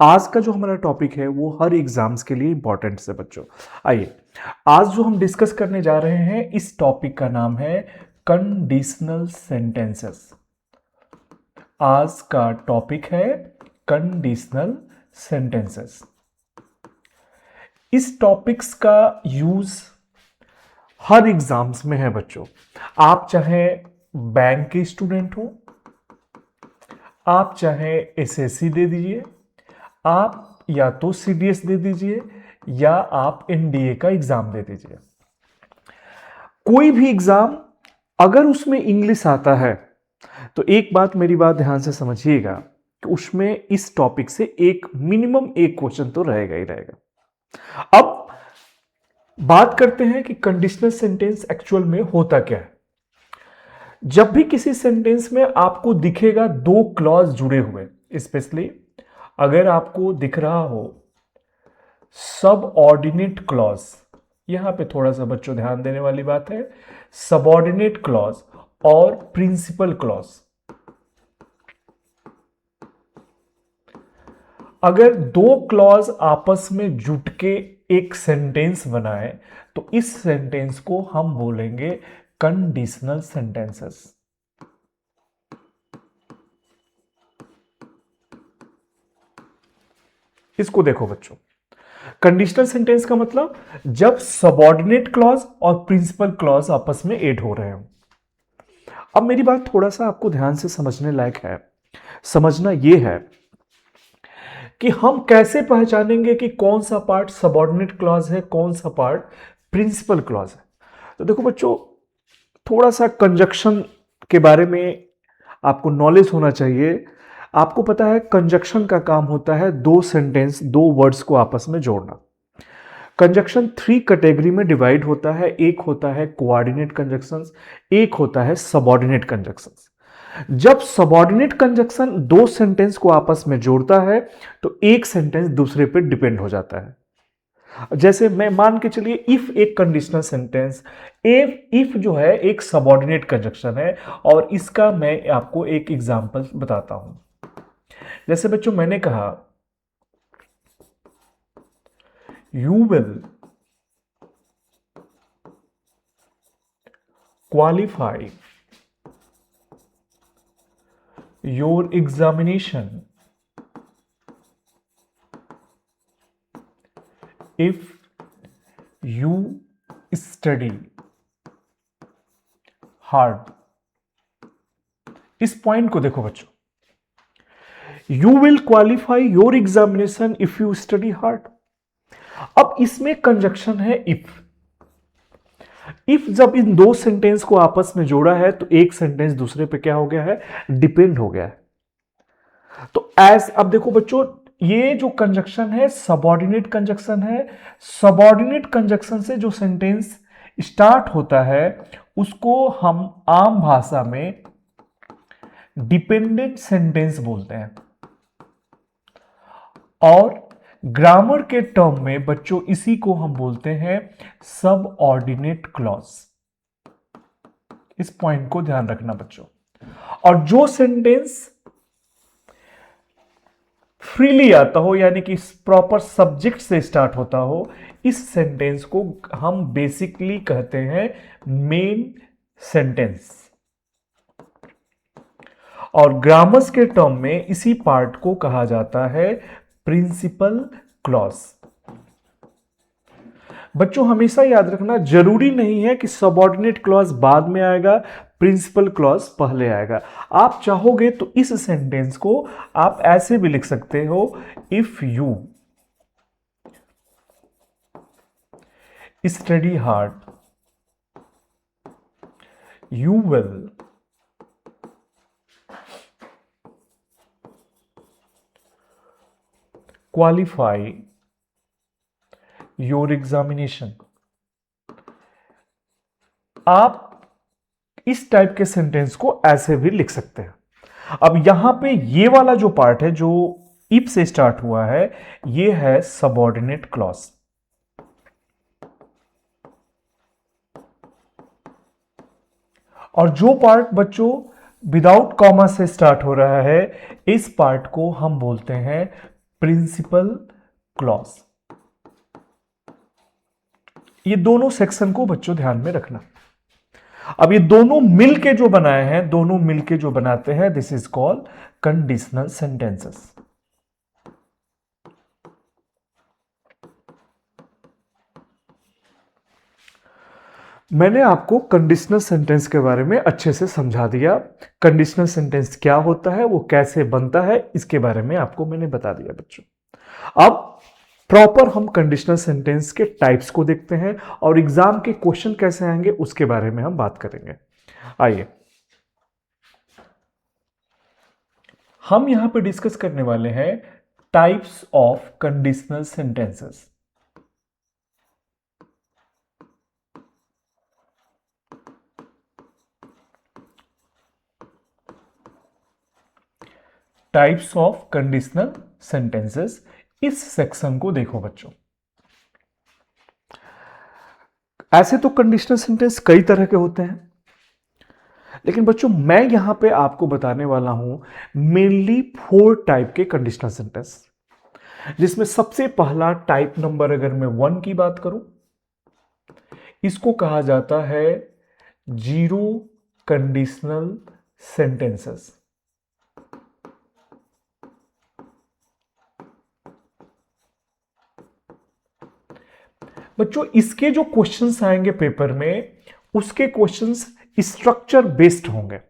आज का जो हमारा टॉपिक है वो हर एग्जाम्स के लिए इंपॉर्टेंट है बच्चों। आइए, आज जो हम डिस्कस करने जा रहे हैं इस टॉपिक का नाम है कंडीशनल सेंटेंसेस। आज का टॉपिक है कंडीशनल सेंटेंसेस। इस टॉपिक्स का यूज हर एग्जाम्स में है बच्चों। आप चाहे बैंक के स्टूडेंट हो, आप चाहे एसएससी दे दीजिए, आप या तो सीडीएस दे दीजिए, या आप एनडीए का एग्जाम दे दीजिए। कोई भी एग्जाम अगर उसमें इंग्लिश आता है तो एक बात, मेरी बात ध्यान से समझिएगा कि उसमें इस टॉपिक से एक मिनिमम एक क्वेश्चन तो रहेगा ही रहेगा। अब बात करते हैं कि कंडीशनल सेंटेंस एक्चुअल में होता क्या है। जब भी किसी सेंटेंस में आपको दिखेगा दो क्लॉज जुड़े हुए, स्पेशली अगर आपको दिख रहा हो सबऑर्डिनेट क्लॉज, यहां पे थोड़ा सा बच्चों ध्यान देने वाली बात है, सबऑर्डिनेट क्लॉज और प्रिंसिपल क्लॉज, अगर दो क्लॉज आपस में जुट के एक सेंटेंस बनाए तो इस सेंटेंस को हम बोलेंगे कंडीशनल सेंटेंसेस। इसको देखो बच्चों, कंडीशनल सेंटेंस का मतलब जब सबऑर्डिनेट क्लॉज और प्रिंसिपल क्लॉज आपस में ऐड हो रहे हो। अब मेरी बात थोड़ा सा आपको ध्यान से समझने लायक है। समझना यह है कि हम कैसे पहचानेंगे कि कौन सा पार्ट सबऑर्डिनेट क्लॉज है, कौन सा पार्ट प्रिंसिपल क्लॉज है। तो देखो बच्चों, थोड़ा सा कंजक्शन के बारे में आपको नॉलेज होना चाहिए। आपको पता है कंजक्शन का काम होता है दो सेंटेंस, दो वर्ड्स को आपस में जोड़ना। कंजक्शन थ्री कैटेगरी में डिवाइड होता है। एक होता है कोऑर्डिनेट कंजक्शंस, एक होता है सबऑर्डिनेट कंजक्शंस। जब सबऑर्डिनेट कंजक्शन दो सेंटेंस को आपस में जोड़ता है तो एक सेंटेंस दूसरे पर डिपेंड हो जाता है। जैसे मैं मान के चलिए इफ एक कंडीशनल सेंटेंस, इफ जो है एक सबऑर्डिनेट कंजक्शन है, और इसका मैं आपको एक एग्जांपल बताता हूं। जैसे बच्चों मैंने कहा you will qualify your examination if you study hard. इस पॉइंट को देखो बच्चों, you will qualify your examination if you study hard. अब इसमें कंजक्शन है इफ। इफ जब इन दो सेंटेंस को आपस में जोड़ा है तो एक सेंटेंस दूसरे पे क्या हो गया है, डिपेंड हो गया है। तो अब देखो बच्चों, ये जो कंजक्शन है सबऑर्डिनेट कंजक्शन है। सबऑर्डिनेट कंजक्शन से जो सेंटेंस स्टार्ट होता है उसको हम आम भाषा में डिपेंडेंट सेंटेंस बोलते हैं, और ग्रामर के टर्म में बच्चों इसी को हम बोलते हैं सबऑर्डिनेट क्लॉज। इस पॉइंट को ध्यान रखना बच्चों। और जो सेंटेंस फ्रीली आता हो, यानी कि प्रॉपर सब्जेक्ट से स्टार्ट होता हो, इस सेंटेंस को हम बेसिकली कहते हैं मेन सेंटेंस, और ग्रामर्स के टर्म में इसी पार्ट को कहा जाता है प्रिंसिपल क्लॉज। बच्चों हमेशा याद रखना, जरूरी नहीं है कि सबऑर्डिनेट क्लॉज बाद में आएगा, प्रिंसिपल क्लॉज पहले आएगा। आप चाहोगे तो इस सेंटेंस को आप ऐसे भी लिख सकते हो, if you study hard you will qualify your examination. आप इस टाइप के सेंटेंस को ऐसे भी लिख सकते हैं। अब यहां पे ये वाला जो पार्ट है जो इफ से स्टार्ट हुआ है, ये है सबऑर्डिनेट क्लॉज। और जो पार्ट बच्चों विदाउट कॉमा से स्टार्ट हो रहा है, इस पार्ट को हम बोलते हैं प्रिंसिपल क्लॉज। ये दोनों सेक्शन को बच्चों ध्यान में रखना। अब ये दोनों मिलके जो बनाए हैं, दोनों मिलके जो बनाते हैं, this is called conditional sentences. मैंने आपको कंडीशनल सेंटेंस के बारे में अच्छे से समझा दिया। कंडीशनल सेंटेंस क्या होता है, वो कैसे बनता है, इसके बारे में आपको मैंने बता दिया बच्चों। अब प्रॉपर हम कंडीशनल सेंटेंस के टाइप्स को देखते हैं और एग्जाम के क्वेश्चन कैसे आएंगे उसके बारे में हम बात करेंगे। आइए, हम यहां पर डिस्कस करने वाले हैं types of conditional sentences. Types of conditional sentences, इस सेक्शन को देखो बच्चों। ऐसे तो कंडीशनल सेंटेंस कई तरह के होते हैं, लेकिन बच्चों मैं यहां पे आपको बताने वाला हूं मेनली 4 टाइप के कंडीशनल सेंटेंस, जिसमें सबसे पहला टाइप नंबर अगर मैं 1 की बात करूं, इसको कहा जाता है जीरो कंडीशनल सेंटेंसेस। बच्चों इसके जो क्वेश्चंस आएंगे पेपर में, उसके क्वेश्चंस स्ट्रक्चर बेस्ड होंगे।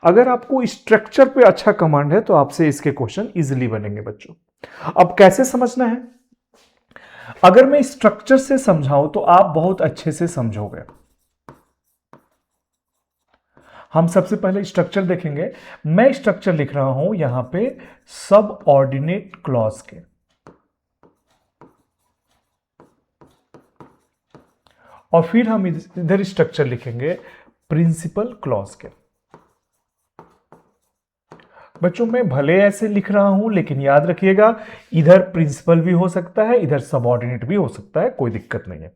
अगर आपको स्ट्रक्चर पे अच्छा कमांड है तो आपसे इसके क्वेश्चन इजीली बनेंगे बच्चों। अब कैसे समझना है, अगर मैं स्ट्रक्चर से समझाऊं तो आप बहुत अच्छे से समझोगे। हम सबसे पहले स्ट्रक्चर देखेंगे। मैं स्ट्रक्चर लिख रहा हूं यहां पे सब ऑर्डिनेट क्लॉज के, और फिर हम इधर स्ट्रक्चर लिखेंगे प्रिंसिपल क्लॉज के। बच्चों मैं भले ऐसे लिख रहा हूं, लेकिन याद रखिएगा इधर प्रिंसिपल भी हो सकता है, इधर सबऑर्डिनेट भी हो सकता है, कोई दिक्कत नहीं है।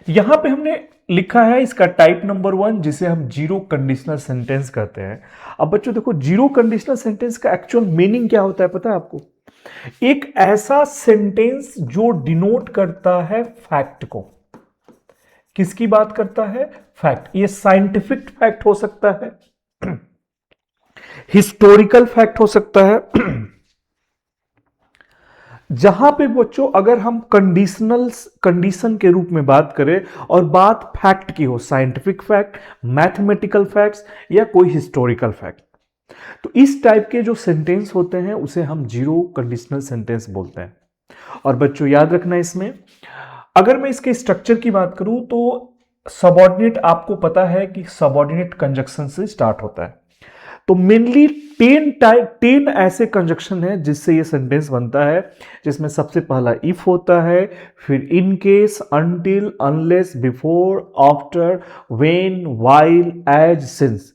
यहां पे हमने लिखा है इसका टाइप नंबर 1, जिसे हम जीरो कंडीशनल सेंटेंस कहते हैं। अब बच्चों देखो, जीरो कंडीशनल सेंटेंस का एक्चुअल मीनिंग क्या होता है पता है आपको? एक ऐसा सेंटेंस जो डिनोट करता है फैक्ट को। किसकी बात करता है? फैक्ट। ये साइंटिफिक फैक्ट हो सकता है, हिस्टोरिकल फैक्ट हो सकता है। जहां पे बच्चों अगर हम कंडीशन के रूप में बात करें और बात फैक्ट की हो, साइंटिफिक फैक्ट, मैथमेटिकल फैक्ट्स या कोई हिस्टोरिकल फैक्ट, तो इस टाइप के जो सेंटेंस होते हैं उसे हम जीरो कंडीशनल सेंटेंस बोलते हैं। और बच्चों याद रखना इसमें, अगर मैं इसके स्ट्रक्चर की बात करूं तो सबऑर्डिनेट, आपको पता है कि सबऑर्डिनेट कंजक्शन से स्टार्ट होता है। तो मेनली 10 ऐसे कंजक्शन है जिससे ये सेंटेंस बनता है, जिसमें सबसे पहला इफ होता है, फिर in case, until, unless, before, after, when, while, as, since.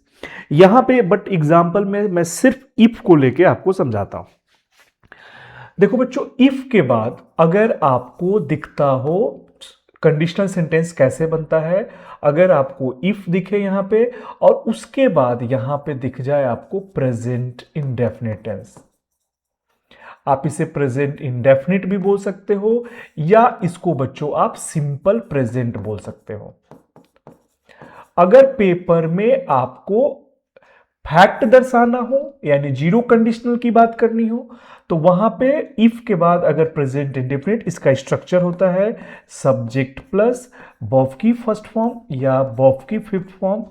यहां पे बट एग्जांपल में मैं सिर्फ इफ को लेके आपको समझाता हूं। देखो बच्चों, इफ के बाद अगर आपको दिखता हो कंडीशनल सेंटेंस कैसे बनता है, अगर आपको इफ दिखे यहां पे और उसके बाद यहां पे दिख जाए आपको प्रेजेंट इंडेफिनिट टेंस, आप इसे प्रेजेंट इंडेफिनिट भी बोल सकते हो या इसको बच्चों आप सिंपल प्रेजेंट बोल सकते हो। अगर पेपर में आपको फैक्ट दर्शाना हो यानी जीरो कंडीशनल की बात करनी हो, तो वहां पे इफ के बाद अगर प्रेजेंट इंडेफिनिट, इसका स्ट्रक्चर होता है सब्जेक्ट प्लस वर्ब की फर्स्ट फॉर्म या वर्ब की फिफ्थ फॉर्म।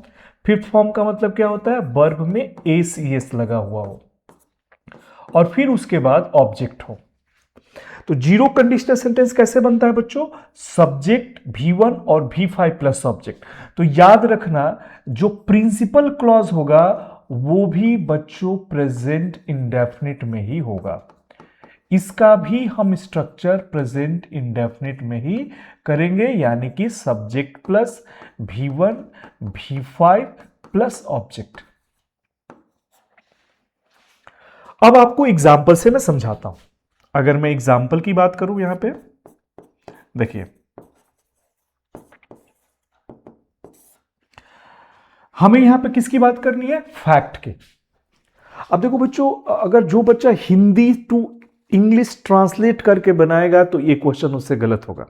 फिफ्थ फॉर्म का मतलब क्या होता है? वर्ब में एस ईएस लगा हुआ हो और फिर उसके बाद ऑब्जेक्ट हो। तो जीरो कंडीशनल सेंटेंस कैसे बनता है बच्चों? सब्जेक्ट V1 और V5 प्लस ऑब्जेक्ट। तो याद रखना, जो प्रिंसिपल क्लॉज होगा वो भी बच्चों प्रेजेंट इंडेफिनिट में ही होगा। इसका भी हम स्ट्रक्चर प्रेजेंट इंडेफिनिट में ही करेंगे, यानी कि subject plus V1 V5 plus object. अब आपको एग्जाम्पल से मैं समझाता हूं। अगर मैं एग्जाम्पल की बात करूं यहां पे देखिए, हमें यहां पे किसकी बात करनी है? फैक्ट की। अब देखो बच्चों, अगर जो बच्चा हिंदी टू इंग्लिश ट्रांसलेट करके बनाएगा तो ये क्वेश्चन उससे गलत होगा।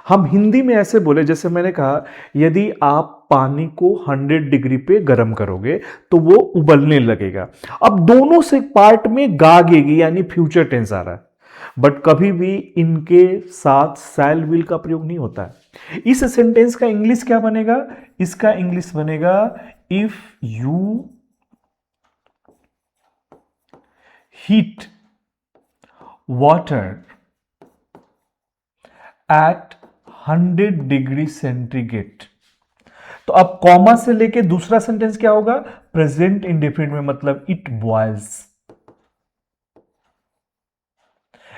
हम हिंदी में ऐसे बोले, जैसे मैंने कहा, यदि आप पानी को 100 डिग्री पे गर्म करोगे तो वो उबलने लगेगा। अब दोनों से पार्ट में गागेगी, यानी फ्यूचर टेंस आ रहा है, बट कभी भी इनके साथ शैल विल का प्रयोग नहीं होता है। इस सेंटेंस का इंग्लिश क्या बनेगा? इसका इंग्लिश बनेगा if you heat water at 100 degree centigrade. तो अब कॉमा से लेके दूसरा सेंटेंस क्या होगा? प्रेजेंट इंडेफिनिट में, मतलब इट बॉयल्स।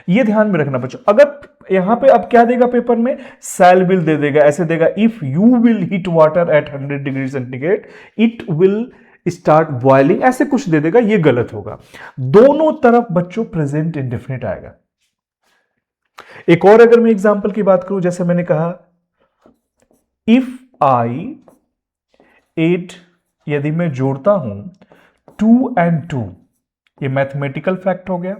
ये ध्यान में रखना बच्चों। अगर यहां पे अब क्या देगा पेपर में? शैल विल दे देगा, ऐसे देगा if you will heat water at 100 degree centigrade it will start boiling, ऐसे कुछ दे देगा, ये गलत होगा। दोनों तरफ बच्चों प्रेजेंट इंडेफिनिट आएगा। एक और अगर मैं एग्जांपल की बात करूं, जैसे मैंने कहा इफ आई एड, यदि मैं जोड़ता हूं 2 and 2, ये मैथमेटिकल फैक्ट हो गया,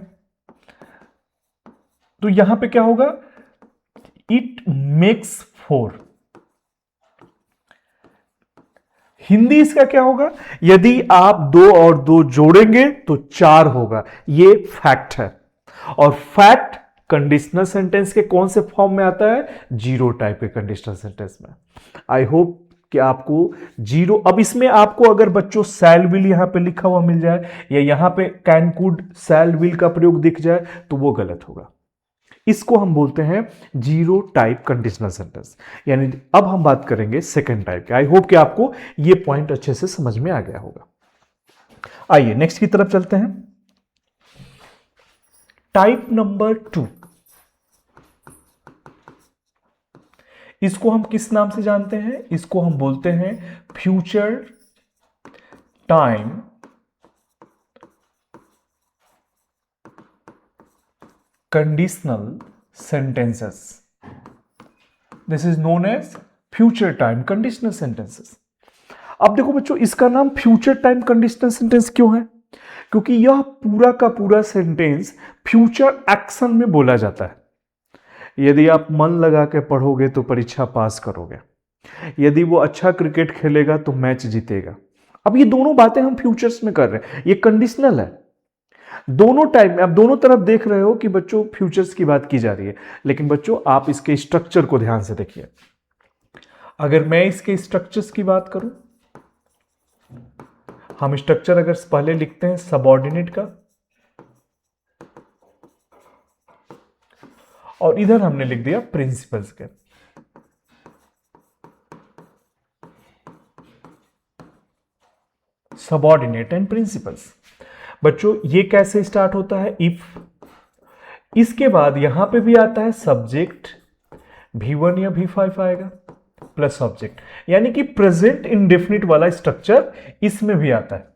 तो यहां पे क्या होगा? It makes 4। हिंदी इसका क्या होगा? यदि आप 2 और 2 जोड़ेंगे तो 4 होगा। ये फैक्ट है। और फैक्ट कंडीशनल सेंटेंस के कौन से फॉर्म में आता है? जीरो टाइप के कंडीशनल सेंटेंस में। आई होप कि आपको जीरो, अब इसमें आपको अगर बच्चों शैल विल यहां पे लिखा हुआ मिल जाए या यहां पे कैन कुड शैल विल का प्रयोग दिख जाए तो वो गलत होगा। इसको हम बोलते हैं जीरो टाइप कंडीशनल सेंटेंस। यानी अब हम बात करेंगे सेकंड टाइप के। आई होप कि आपको ये पॉइंट अच्छे से समझ में आ गया होगा। आइए नेक्स्ट की तरफ चलते हैं। टाइप नंबर 2, इसको हम किस नाम से जानते हैं? इसको हम बोलते हैं future time conditional sentences. This is known as future time conditional sentences. अब देखो बच्चों, इसका नाम फ्यूचर टाइम कंडीशनल सेंटेंस क्यों है? क्योंकि यह पूरा का पूरा सेंटेंस फ्यूचर एक्शन में बोला जाता है। यदि आप मन लगा के पढ़ोगे तो परीक्षा पास करोगे, यदि वो अच्छा क्रिकेट खेलेगा तो मैच जीतेगा। अब ये दोनों बातें हम फ्यूचर्स में कर रहे हैं, ये कंडीशनल है। दोनों टाइम में आप दोनों तरफ देख रहे हो कि बच्चों फ्यूचर्स की बात की जा रही है, लेकिन बच्चों आप इसके स्ट्रक्चर को ध्यान से देखिए। अगर मैं इसके स्ट्रक्चर्स की बात करूं, हम स्ट्रक्चर अगर पहले लिखते हैं सबऑर्डिनेट का, और इधर हमने लिख दिया प्रिंसिपल्स के। Subordinate and principles. बच्चों ये कैसे स्टार्ट होता है? इफ, इसके बाद यहां पे भी आता है सब्जेक्ट, V1 या V5 आएगा प्लस ऑब्जेक्ट, यानी कि प्रेजेंट इंडेफिनिट वाला स्ट्रक्चर इसमें भी आता है।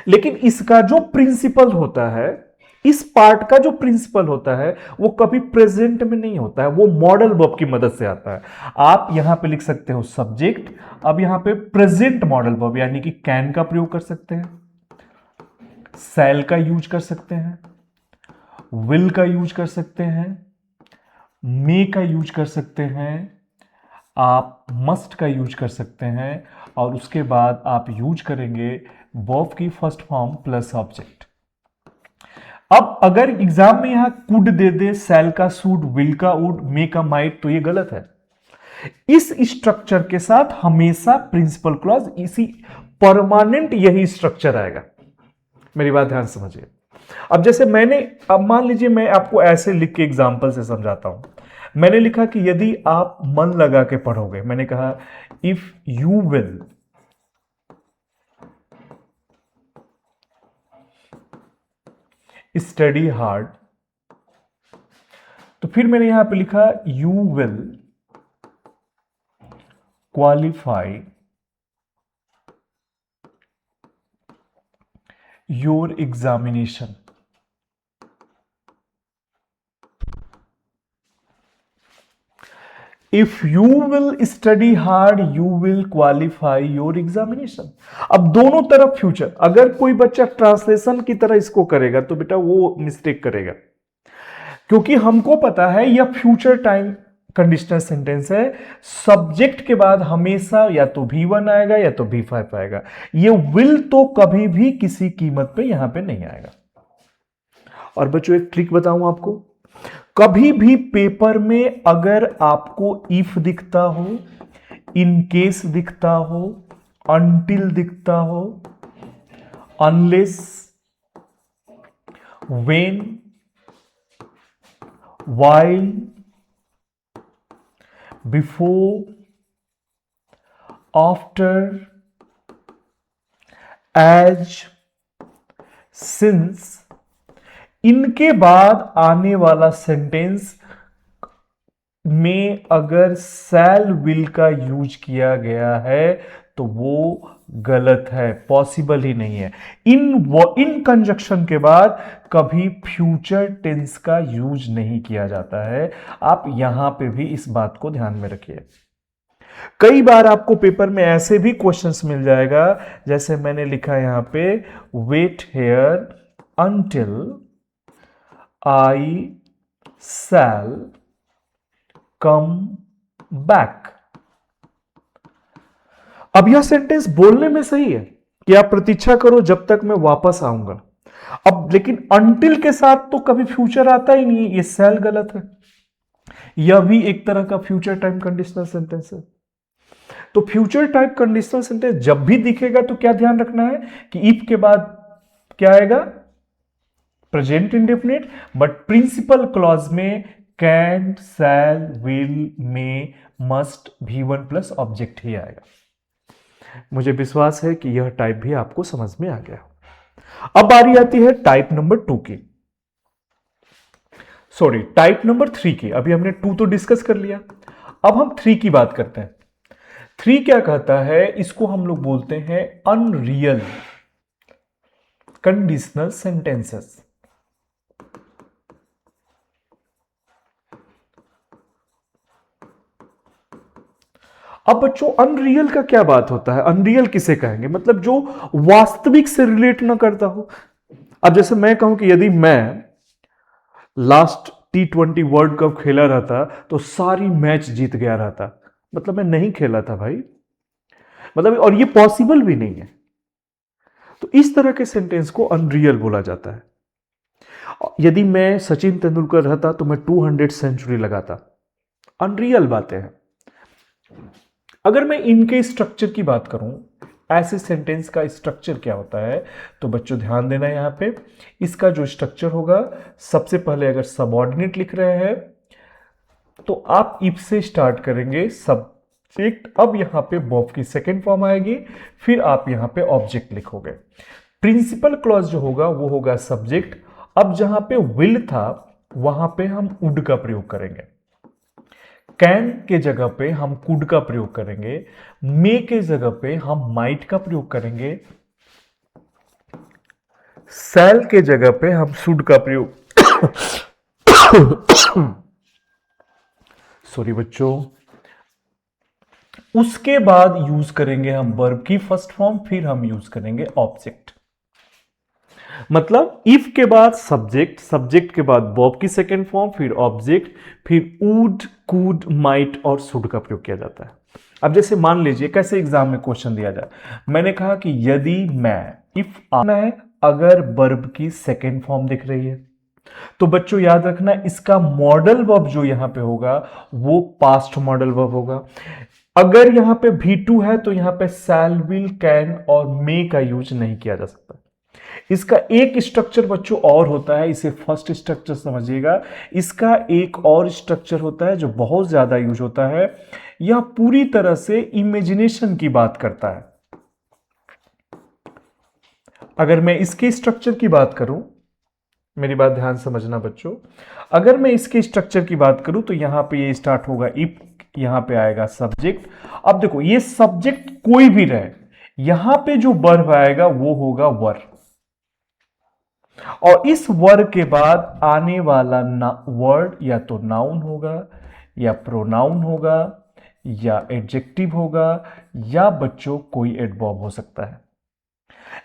लेकिन इसका जो प्रिंसिपल होता है, इस पार्ट का जो प्रिंसिपल होता है वो कभी प्रेजेंट में नहीं होता है, वो मॉडल वर्ब की मदद से आता है। आप यहां पे लिख सकते हो सब्जेक्ट, अब यहां पे प्रेजेंट मॉडल वर्ब यानी कि कैन का प्रयोग कर सकते हैं, शैल का यूज कर सकते हैं, विल का यूज कर सकते हैं, मे का यूज कर सकते हैं, आप मस्ट का यूज कर सकते हैं, और उसके बाद आप यूज करेंगे वर्ब की फर्स्ट फॉर्म प्लस ऑब्जेक्ट। अब अगर एग्जाम में यहां कुड दे दे, शैल का शुड, विल का वुड, मे का माइट, तो ये गलत है। इस स्ट्रक्चर के साथ हमेशा प्रिंसिपल क्लॉज, इसी परमानेंट यही स्ट्रक्चर आएगा। मेरी बात ध्यान समझिए। अब जैसे मैंने, अब मान लीजिए मैं आपको ऐसे लिख के एग्जांपल से समझाता हूं। मैंने लिखा कि यदि आप मन लगा के पढ़ोगे, मैंने कहा if you will study hard, तो फिर मैंने यहां पे लिखा you will qualify your examination. If you will study hard you will qualify your examination. अब दोनों तरफ फ्यूचर, अगर कोई बच्चा ट्रांसलेशन की तरह इसको करेगा तो बेटा वो मिस्टेक करेगा, क्योंकि हमको पता है यह फ्यूचर टाइम कंडीशनल सेंटेंस है। सब्जेक्ट के बाद हमेशा या तो V1 आएगा या तो V5 आएगा। ये विल तो कभी भी किसी कीमत पे यहां पे नहीं आएगा। और बच्चों एक ट्रिक बताऊं आपको, कभी भी पेपर में अगर आपको इफ दिखता हो, इन केस दिखता हो, अनटिल दिखता हो, unless, when, while, before, after, as, since, इनके बाद आने वाला सेंटेंस में अगर शैल विल का यूज किया गया है तो वो गलत है, पॉसिबल ही नहीं है। इन कंजक्शन के बाद कभी फ्यूचर टेंस का यूज नहीं किया जाता है। आप यहां पे भी इस बात को ध्यान में रखिए। कई बार आपको पेपर में ऐसे भी क्वेश्चंस मिल जाएगा, जैसे मैंने लिखा यहां पे, wait here until I shall come back. अब यह सेंटेंस बोलने में सही है कि आप प्रतीक्षा करो जब तक मैं वापस आऊंगा। अब लेकिन अनटिल के साथ तो कभी फ्यूचर आता ही नहीं, ये शैल गलत है। यह भी एक तरह का फ्यूचर टाइम कंडीशनल सेंटेंस है। तो फ्यूचर टाइप कंडीशनल सेंटेंस जब भी दिखेगा तो क्या ध्यान रखना है कि इफ के बाद क्या आएगा, present indefinite, but principal clause में can, shall, will, may, must, V1 plus object ही आएगा। मुझे विश्वास है कि यह टाइप भी आपको समझ में आ गया। अब बारी आती है टाइप नंबर 2 की, सॉरी टाइप नंबर 3 की। अभी हमने 2 तो डिस्कस कर लिया, अब हम 3 की बात करते हैं। 3 क्या कहता है, इसको हम लोग बोलते हैं अनरियल कंडीशनल सेंटेंसेस। अब बच्चों अनरियल का क्या बात होता है, अनरियल किसे कहेंगे, मतलब जो वास्तविक से रिलेट ना करता हो। अब जैसे मैं कहूं कि यदि मैं लास्ट T20 वर्ल्ड कप खेला रहता तो सारी मैच जीत गया रहता, मतलब मैं नहीं खेला था भाई, मतलब, और ये पॉसिबल भी नहीं है। तो इस तरह के सेंटेंस को अनरियल बोला जाता है। यदि मैं सचिन तेंदुलकर रहता तो मैं 200 सेंचुरी लगाता, अनरियल बातें हैं। अगर मैं इनके स्ट्रक्चर की बात करूं, ऐसे सेंटेंस का स्ट्रक्चर क्या होता है, तो बच्चों ध्यान देना यहां पे। इसका जो स्ट्रक्चर होगा, सबसे पहले अगर सबऑर्डिनेट लिख रहे हैं तो आप इफ से स्टार्ट करेंगे, सब्जेक्ट, अब यहां पे वर्ब की सेकेंड फॉर्म आएगी, फिर आप यहां पे ऑब्जेक्ट लिखोगे। प्रिंसिपल क्लॉज जो होगा वो होगा सब्जेक्ट। अब जहां पे विल था वहां पे हम वुड का प्रयोग करेंगे, कैन के जगह पे हम कुड का प्रयोग करेंगे, मे के जगह पे हम माइट का प्रयोग करेंगे, शैल के जगह पे हम शुड का प्रयोग सॉरी बच्चों, उसके बाद यूज करेंगे हम वर्ब की फर्स्ट फॉर्म, फिर हम यूज करेंगे ऑब्जेक्ट। मतलब इफ के बाद सब्जेक्ट, सब्जेक्ट के बाद वर्ब की सेकेंड फॉर्म, फिर ऑब्जेक्ट, फिर वुड, कुड, माइट और शुड का प्रयोग किया जाता है। अब जैसे मान लीजिए कैसे एग्जाम में क्वेश्चन दिया जाए, मैंने कहा कि यदि मैं, इफ आना है अगर वर्ब की सेकेंड फॉर्म दिख रही है, तो बच्चों याद रखना इसका मॉडल वर्ब जो यहां पे होगा वो पास्ट मॉडल वर्ब होगा। अगर यहां पे V2 है तो यहां पे शैल, विल, कैन और मे का यूज नहीं किया जा सकता। इसका एक स्ट्रक्चर बच्चों और होता है, इसे फर्स्ट स्ट्रक्चर समझिएगा। इसका एक और स्ट्रक्चर होता है जो बहुत ज्यादा यूज होता है, यह पूरी तरह से इमेजिनेशन की बात करता है। अगर मैं इसके स्ट्रक्चर की बात करूं, मेरी बात ध्यान समझना बच्चों, अगर मैं इसके स्ट्रक्चर की बात करूं तो यहां पे ये स्टार्ट होगा इफ, यहां पे आएगा सब्जेक्ट। अब देखो ये सब्जेक्ट कोई भी रहे, यहां पे जो वर्ब आएगा वो होगा वर, और इस वर्ग के बाद आने वाला वर्ड या तो नाउन होगा या प्रोनाउन होगा या एडजेक्टिव होगा या बच्चों कोई एडवर्ब हो सकता है।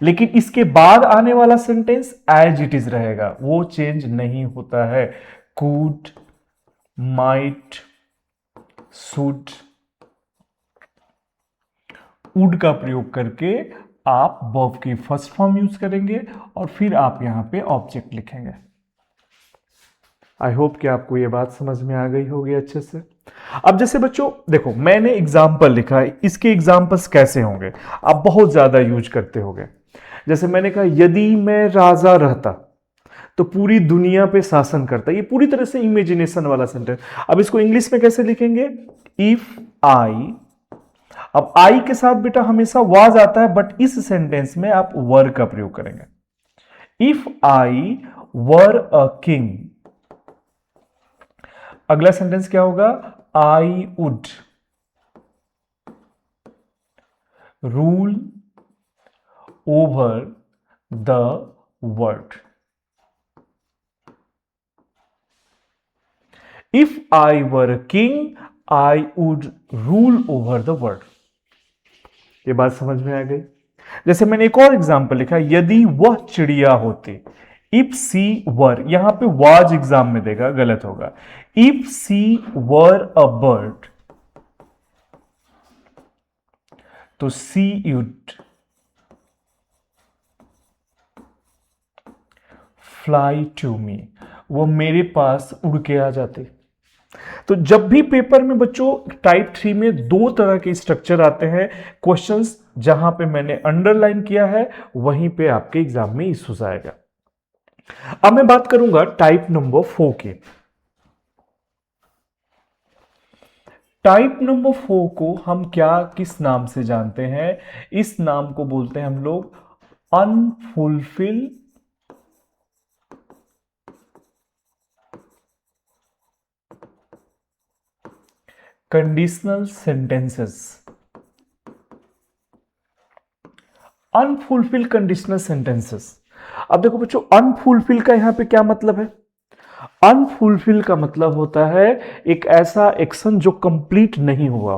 लेकिन इसके बाद आने वाला सेंटेंस एज इट इज रहेगा, वो चेंज नहीं होता है। कुड, माइट, शुड, वुड का प्रयोग करके आप वर्ब की फर्स्ट फॉर्म यूज करेंगे और फिर आप यहां पे ऑब्जेक्ट लिखेंगे। आई होप कि आपको ये बात समझ में आ गई होगी अच्छे से। अब जैसे बच्चों देखो, मैंने एग्जाम्पल लिखा है, इसके एग्जाम्पल्स कैसे होंगे, आप बहुत ज्यादा यूज करते होंगे। जैसे मैंने कहा, यदि मैं राजा रहता तो पूरी दुनिया पे शासन करता। ये पूरी तरह से इमेजिनेशन वाला सेंटेंस। अब इसको इंग्लिश में कैसे लिखेंगे? इफ आई, अब आई के साथ बेटा हमेशा वाज आता है, बट इस सेंटेंस में आप वर का प्रयोग करेंगे। If I were a king, अगला सेंटेंस क्या होगा? I would rule over the world. If I were king I would rule over the world. ये बात समझ में आ गई? जैसे मैंने एक और एग्जांपल लिखा, यदि वह चिड़िया होती। इफ सी वर, यहां पे वाज एग्जाम में देगा, गलत होगा। If C were a bird तो सी यूड फ्लाई टू मी, वो मेरे पास उड़ के आ जाते। तो जब भी पेपर में बच्चों टाइप 3 में दो तरह के स्ट्रक्चर आते हैं, क्वेश्चंस जहां पे मैंने अंडरलाइन किया है वहीं पे आपके एग्जाम में इश्यूज आएगा। अब मैं बात करूंगा टाइप नंबर 4 की। टाइप नंबर 4 को हम क्या किस नाम से जानते हैं? इस नाम को बोलते हैं हम लोग unfulfil conditional sentences. Unfulfil conditional sentences. अब देखो बच्चों, अनफुलफिल का यहां पे क्या मतलब है? अनफुलफिल का मतलब होता है एक ऐसा एक्शन जो कंप्लीट नहीं हुआ।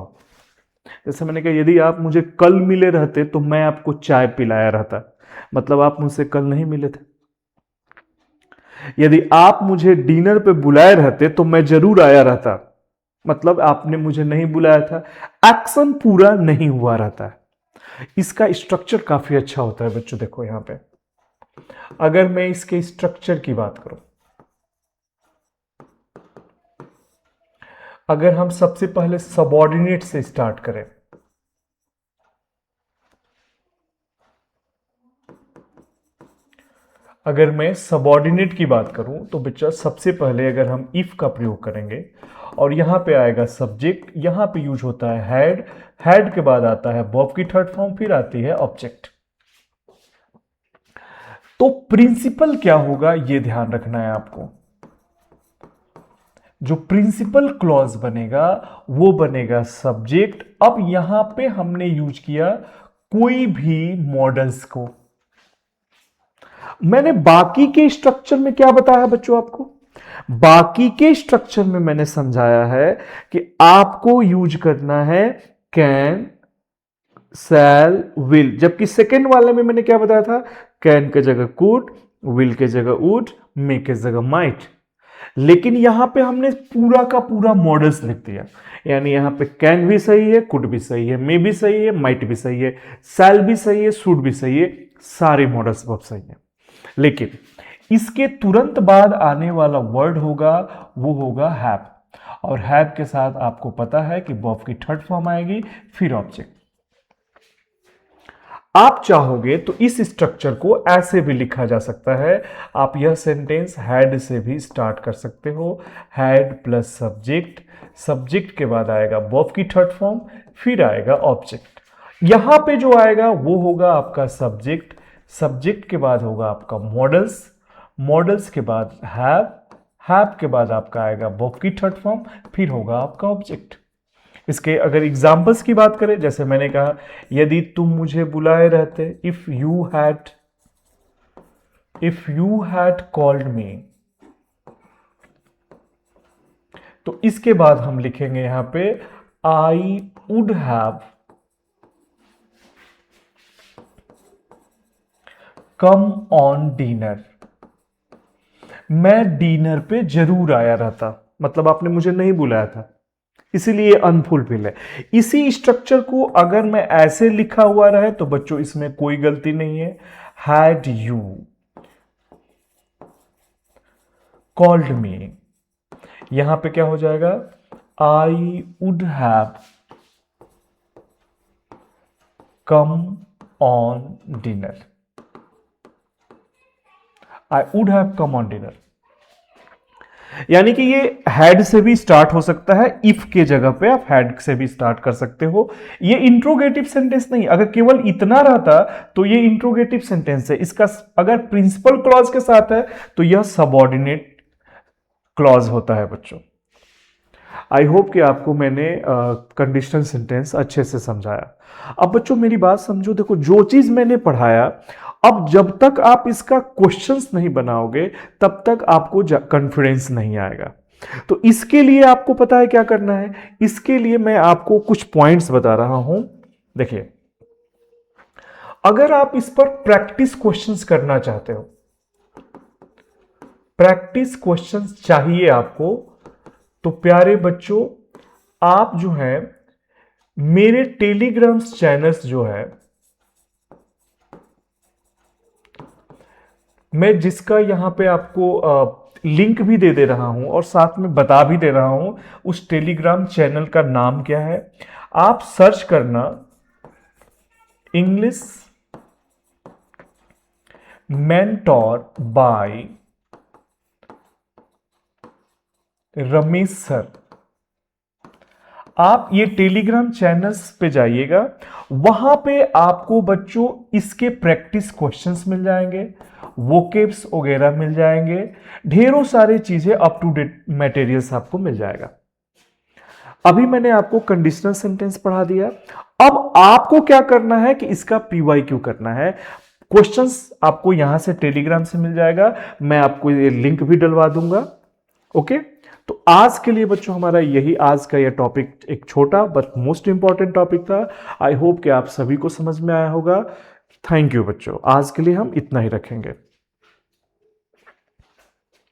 जैसे मैंने कहा, यदि आप मुझे कल मिले रहते तो मैं आपको चाय पिलाया रहता, मतलब आप मुझसे कल नहीं मिले थे। यदि आप मुझे डिनर पे बुलाए रहते तो मैं जरूर आया रहता, मतलब आपने मुझे नहीं बुलाया था। एक्शन पूरा नहीं हुआ रहता है। इसका स्ट्रक्चर काफी अच्छा होता है बच्चों। देखो यहां पे, अगर मैं इसके स्ट्रक्चर की बात करूं, अगर हम सबसे पहले सबऑर्डिनेट से स्टार्ट करें, अगर मैं सबऑर्डिनेट की बात करूं तो बच्चा सबसे पहले अगर हम इफ का प्रयोग करेंगे और यहां पे आएगा सब्जेक्ट, यहां पे यूज होता है हैड, हैड के बाद आता है वर्ब की थर्ड फॉर्म, फिर आती है ऑब्जेक्ट। तो प्रिंसिपल क्या होगा ये ध्यान रखना है आपको। जो प्रिंसिपल क्लॉज बनेगा वो बनेगा सब्जेक्ट। अब यहां पे हमने यूज किया कोई भी मॉडल्स को। मैंने बाकी के स्ट्रक्चर में क्या बताया बच्चों आपको? बाकी के स्ट्रक्चर में मैंने समझाया है कि आपको यूज करना है कैन, शैल, विल, जबकि सेकेंड वाले में मैंने क्या बताया था? कैन के जगह कुड, विल के जगह वुड, मे के जगह माइट। लेकिन यहां पे हमने पूरा का पूरा मॉडल्स लिख दिया, यानी यहां पे कैन भी सही है, कुड भी सही है, मे भी सही है, माइट भी सही है, शैल भी सही है, शुड भी सही है, सारे मॉडल्स बहुत सही है। लेकिन इसके तुरंत बाद आने वाला वर्ड होगा वो होगा हैव, और हैव के साथ आपको पता है कि वर्ब की थर्ड फॉर्म आएगी, फिर ऑब्जेक्ट। आप चाहोगे तो इस स्ट्रक्चर को ऐसे भी लिखा जा सकता है। आप यह सेंटेंस हैड से भी स्टार्ट कर सकते हो। हैड प्लस सब्जेक्ट, सब्जेक्ट के बाद आएगा वर्ब की थर्ड फॉर्म, फिर आएगा ऑब्जेक्ट। यहां पे जो आएगा वो होगा आपका सब्जेक्ट, सब्जेक्ट के बाद होगा आपका मॉडल्स, मॉडल्स के बाद हैव, हैव के बाद आपका आएगा वर्ब की थर्ड फॉर्म, फिर होगा आपका ऑब्जेक्ट। इसके अगर एग्जाम्पल्स की बात करें, जैसे मैंने कहा, यदि तुम मुझे बुलाए रहते, if you had called me, तो इसके बाद हम लिखेंगे यहां पे I would have come on dinner. मैं डिनर पे जरूर आया रहता, मतलब आपने मुझे नहीं बुलाया था, इसीलिए अनफुलफिल है। इसी स्ट्रक्चर को अगर मैं ऐसे लिखा हुआ रहे तो बच्चों इसमें कोई गलती नहीं है। हैड यू कॉल्ड मी, यहां पे क्या हो जाएगा, I would have come on dinner. I would have come on dinner, यानी कि ये हैड से भी स्टार्ट हो सकता है, इफ के जगह पे आप हैड से भी स्टार्ट कर सकते हो। ये इंट्रोगेटिव सेंटेंस नहीं, अगर केवल इतना रहता तो ये इंट्रोगेटिव सेंटेंस है। इसका अगर प्रिंसिपल क्लॉज के साथ है तो यह सबऑर्डिनेट क्लॉज होता है बच्चों। आई होप कि आपको मैंने कंडीशनल सेंटेंस अच्छे से समझाया। अब बच्चों मेरी बात समझो, देखो जो चीज मैंने पढ़ाया, अब जब तक आप इसका क्वेश्चंस नहीं बनाओगे तब तक आपको कॉन्फिडेंस नहीं आएगा। तो इसके लिए आपको पता है क्या करना है, इसके लिए मैं आपको कुछ पॉइंट्स बता रहा हूं। देखिए, अगर आप इस पर प्रैक्टिस क्वेश्चंस करना चाहते हो, प्रैक्टिस क्वेश्चंस चाहिए आपको, तो प्यारे बच्चों आप जो है मेरे टेलीग्राम चैनल्स जो है, मैं जिसका यहां पे आपको लिंक भी दे रहा हूं और साथ में बता भी दे रहा हूं, उस टेलीग्राम चैनल का नाम क्या है, आप सर्च करना English mentor by Ramesh sir. आप ये टेलीग्राम चैनल्स पे जाइएगा, वहां पे आपको बच्चों इसके प्रैक्टिस क्वेश्चंस मिल जाएंगे, वोकेब्स वगैरह मिल जाएंगे, ढेरों सारी चीजें अप टू डेट मटेरियल्स आपको मिल जाएगा। अभी मैंने आपको कंडीशनल सेंटेंस पढ़ा दिया, अब आपको क्या करना है कि इसका PYQ करना है। क्वेश्चंस आपको यहां से टेलीग्राम से मिल जाएगा, मैं आपको ये लिंक भी डलवा दूंगा। ओके, तो आज के लिए बच्चों हमारा यही आज का यह टॉपिक, एक छोटा बट मोस्ट इंपॉर्टेंट टॉपिक था। आई होप कि आप सभी को समझ में आया होगा। थैंक यू बच्चों, आज के लिए हम इतना ही रखेंगे।